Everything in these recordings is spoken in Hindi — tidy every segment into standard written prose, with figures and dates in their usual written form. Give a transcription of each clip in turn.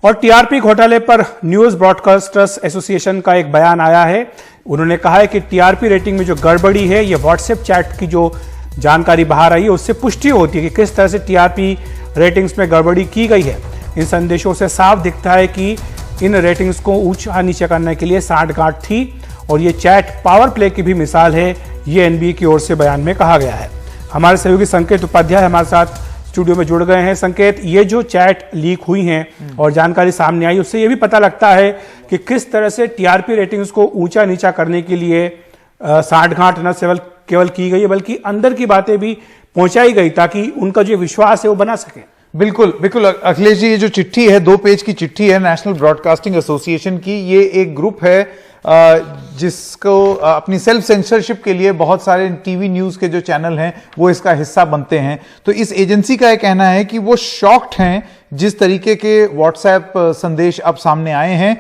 और टीआरपी घोटाले पर न्यूज ब्रॉडकास्टर्स एसोसिएशन का एक बयान आया है। उन्होंने कहा है कि टीआरपी रेटिंग में जो गड़बड़ी है, ये व्हाट्सएप चैट की जो जानकारी बाहर आई है उससे पुष्टि होती है कि किस तरह से टीआरपी रेटिंग्स में गड़बड़ी की गई है। इन संदेशों से साफ दिखता है कि इन रेटिंग्स को ऊंचा नीचे करने के लिए सांठगांठ थी और ये चैट पावर प्ले की भी मिसाल है, ये एनबीए की ओर से बयान में कहा गया है। हमारे सहयोगी संकेत उपाध्याय हमारे साथ स्टूडियो में जुड़ गए हैं। संकेत, ये जो चैट लीक हुई हैं और जानकारी सामने आई, उससे ये भी पता लगता है कि किस तरह से टीआरपी रेटिंग्स को ऊंचा नीचा करने के लिए सांठगांठ न केवल की गई है बल्कि अंदर की बातें भी पहुंचाई गई ताकि उनका जो विश्वास है वो बना सके। बिल्कुल बिल्कुल अखिलेश जी, ये जो चिट्ठी है, 2 पेज की चिट्ठी है नेशनल ब्रॉडकास्टिंग एसोसिएशन की। ये एक ग्रुप है जिसको अपनी सेल्फ सेंसरशिप के लिए बहुत सारे टीवी न्यूज के जो चैनल हैं वो इसका हिस्सा बनते हैं। तो इस एजेंसी का यह कहना है कि वो शॉक्ड हैं जिस तरीके के व्हाट्सएप संदेश अब सामने आए हैं।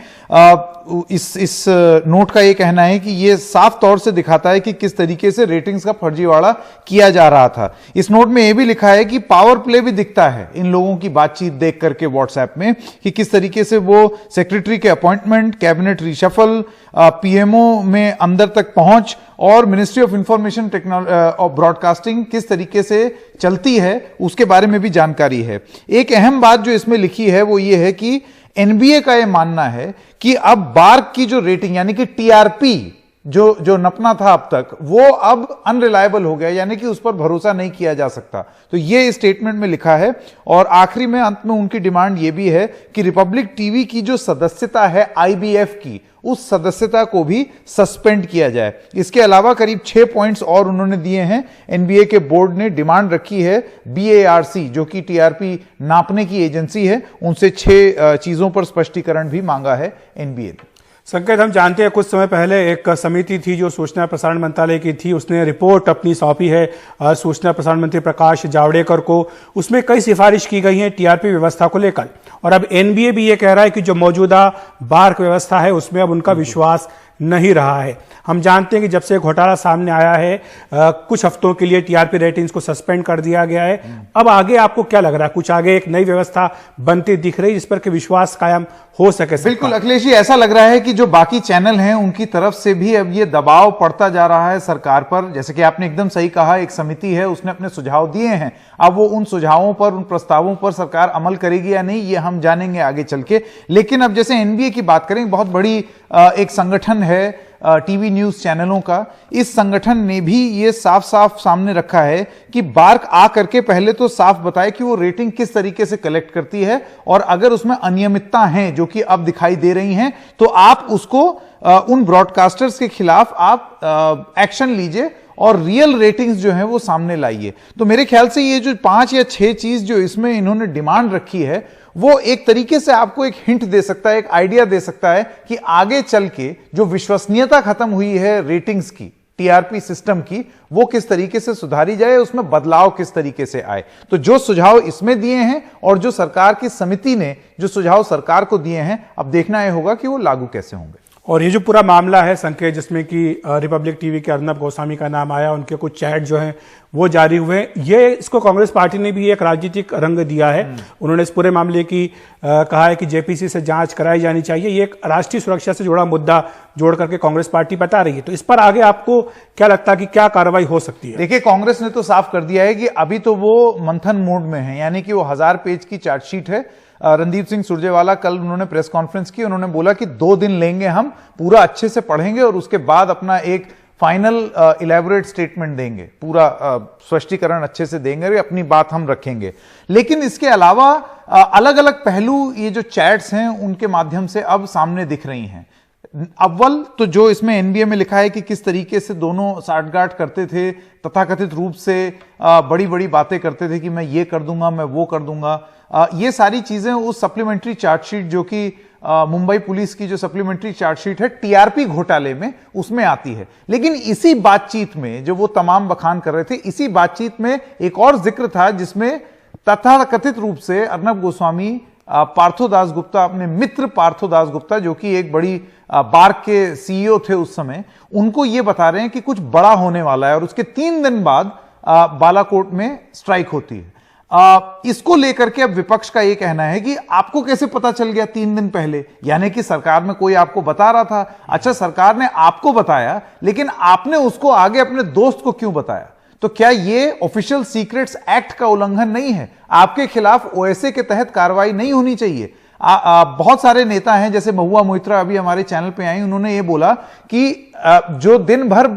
इस नोट का ये कहना है कि ये साफ तौर से दिखाता है कि किस तरीके से रेटिंग्स का फर्जीवाड़ा किया जा रहा था। इस नोट में ये भी लिखा है कि पावर प्ले भी दिखता है इन लोगों की बातचीत देख करके व्हाट्सएप में, कि किस तरीके से वो सेक्रेटरी के अपॉइंटमेंट, कैबिनेट रिशफल, पीएमओ में अंदर तक पहुंच और मिनिस्ट्री ऑफ इंफॉर्मेशन टेक्नोलॉजी और ब्रॉडकास्टिंग किस तरीके से चलती है उसके बारे में भी जानकारी है। एक अहम बात जो इसमें लिखी है वो ये है कि एनबीए का यह मानना है कि अब बार्क की जो रेटिंग यानी कि टीआरपी जो नपना था अब तक, वो अब अनरिलायबल हो गया, यानी कि उस पर भरोसा नहीं किया जा सकता। तो ये स्टेटमेंट में लिखा है। और आखिरी में अंत में उनकी डिमांड ये भी है कि रिपब्लिक टीवी की जो सदस्यता है आईबीएफ की, उस सदस्यता को भी सस्पेंड किया जाए। इसके अलावा करीब 6 पॉइंट्स और उन्होंने दिए हैं। एनबीए के बोर्ड ने डिमांड रखी है बीएआरसी, जो कि टीआरपी नापने की एजेंसी है, उनसे 6 चीजों पर स्पष्टीकरण भी मांगा है एनबीए ने। संकेत, हम जानते हैं कुछ समय पहले एक समिति थी जो सूचना प्रसारण मंत्रालय की थी, उसने रिपोर्ट अपनी सौंपी है सूचना प्रसारण मंत्री प्रकाश जावड़ेकर को। उसमें कई सिफारिश की गई हैं टीआरपी व्यवस्था को लेकर, और अब एनबीए भी ये कह रहा है कि जो मौजूदा बार्क व्यवस्था है उसमें अब उनका विश्वास नहीं रहा है। हम जानते हैं कि जब से घोटाला सामने आया है कुछ हफ्तों के लिए टीआरपी रेटिंग्स को सस्पेंड कर दिया गया है। अब आगे आपको क्या लग रहा है, कुछ आगे एक नई व्यवस्था बनती दिख रही जिस पर कि विश्वास कायम हो सके? बिल्कुल अखिलेश जी, ऐसा लग रहा है कि जो बाकी चैनल हैं उनकी तरफ से भी अब ये दबाव पड़ता जा रहा है सरकार पर। जैसे कि आपने एकदम सही कहा, एक समिति है, उसने अपने सुझाव दिए हैं। अब वो उन सुझावों पर, उन प्रस्तावों पर सरकार अमल करेगी या नहीं, ये हम जानेंगे आगे चल के। लेकिन अब जैसे एनबीए की बात करें, बहुत बड़ी एक संगठन है टीवी न्यूज चैनलों का। इस संगठन ने भी ये साफ साफ सामने रखा है कि बार्क आ करके पहले तो साफ बताए कि वो रेटिंग किस तरीके से कलेक्ट करती है, और अगर उसमें अनियमितता हैं जो कि अब दिखाई दे रही हैं, तो आप उसको उन ब्रॉडकास्टर्स के खिलाफ आप एक्शन लीजिए और रियल रेटिंग्स जो हैं वो सामने लाइए। तो मेरे ख्याल से ये जो 5 या 6 चीज जो इसमें इन्होंने डिमांड रखी है, वो एक तरीके से आपको एक हिंट दे सकता है, एक आइडिया दे सकता है कि आगे चल के जो विश्वसनीयता खत्म हुई है रेटिंग्स की, टीआरपी सिस्टम की, वो किस तरीके से सुधारी जाए, उसमें बदलाव किस तरीके से आए। तो जो सुझाव इसमें दिए हैं और जो सरकार की समिति ने जो सुझाव सरकार को दिए हैं, अब देखना यह होगा कि वो लागू कैसे होंगे। और ये जो पूरा मामला है संकेत, जिसमें कि रिपब्लिक टीवी के अर्नब गोस्वामी का नाम आया, उनके कुछ चैट जो हैं वो जारी हुए, ये इसको कांग्रेस पार्टी ने भी एक राजनीतिक रंग दिया है। उन्होंने इस पूरे मामले की कहा है कि जेपीसी से जांच कराई जानी चाहिए। ये एक राष्ट्रीय सुरक्षा से जुड़ा मुद्दा जोड़ करके कांग्रेस पार्टी बता रही है। तो इस पर आगे आपको क्या लगता है कि क्या कार्रवाई हो सकती है? देखिए, कांग्रेस ने तो साफ कर दिया है कि अभी तो वो मंथन मोड में है, यानी कि वो 1000 पेज की चार्जशीट है। रणदीप सिंह सुरजेवाला कल उन्होंने प्रेस कॉन्फ्रेंस की, उन्होंने बोला कि 2 दिन लेंगे, हम पूरा अच्छे से पढ़ेंगे और उसके बाद अपना एक फाइनल इलेबोरेट स्टेटमेंट देंगे, पूरा स्पष्टीकरण अच्छे से देंगे, अपनी बात हम रखेंगे। लेकिन इसके अलावा अलग अलग पहलू ये जो चैट्स हैं उनके माध्यम से अब सामने दिख रही हैं। अव्वल तो जो इसमें एनबीए में लिखा है कि किस तरीके से दोनों साठगांठ करते थे, तथाकथित रूप से बड़ी बड़ी बातें करते थे कि मैं ये कर दूंगा, मैं वो कर दूंगा। ये सारी चीजें उस सप्लीमेंट्री चार्जशीट जो कि मुंबई पुलिस की जो सप्लीमेंट्री चार्जशीट है टीआरपी घोटाले में, उसमें आती है। लेकिन इसी बातचीत में जो वो तमाम बखान कर रहे थे, इसी बातचीत में एक और जिक्र था जिसमें तथाकथित रूप से अर्नब गोस्वामी पार्थो दास गुप्ता, अपने मित्र पार्थो दास गुप्ता जो कि एक बड़ी बार्क के सीईओ थे उस समय, उनको ये बता रहे हैं कि कुछ बड़ा होने वाला है और उसके 3 दिन बाद बालाकोट में स्ट्राइक होती है। इसको लेकर के अब विपक्ष का यह कहना है कि आपको कैसे पता चल गया 3 दिन पहले, यानी कि सरकार में कोई आपको बता रहा था। अच्छा, सरकार ने आपको बताया, लेकिन आपने उसको आगे अपने दोस्त को क्यों बताया? तो क्या यह ऑफिशियल सीक्रेट्स एक्ट का उल्लंघन नहीं है? आपके खिलाफ ओएसए के तहत कार्रवाई नहीं होनी चाहिए? बहुत सारे नेता हैं, जैसे महुआ मोइत्रा अभी हमारे चैनल पे आई, उन्होंने ये बोला कि जो दिन भर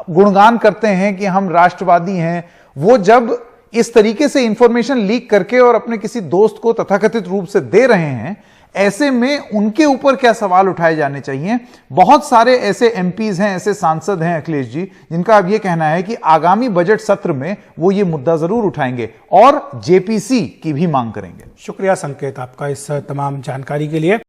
गुणगान करते हैं कि हम राष्ट्रवादी हैं, वो जब इस तरीके से इंफॉर्मेशन लीक करके और अपने किसी दोस्त को तथाकथित रूप से दे रहे हैं, ऐसे में उनके ऊपर क्या सवाल उठाए जाने चाहिए? बहुत सारे ऐसे एमपीज हैं, ऐसे सांसद हैं अखिलेश जी, जिनका अब यह कहना है कि आगामी बजट सत्र में वो ये मुद्दा जरूर उठाएंगे और जेपीसी की भी मांग करेंगे। शुक्रिया संकेत आपका इस तमाम जानकारी के लिए।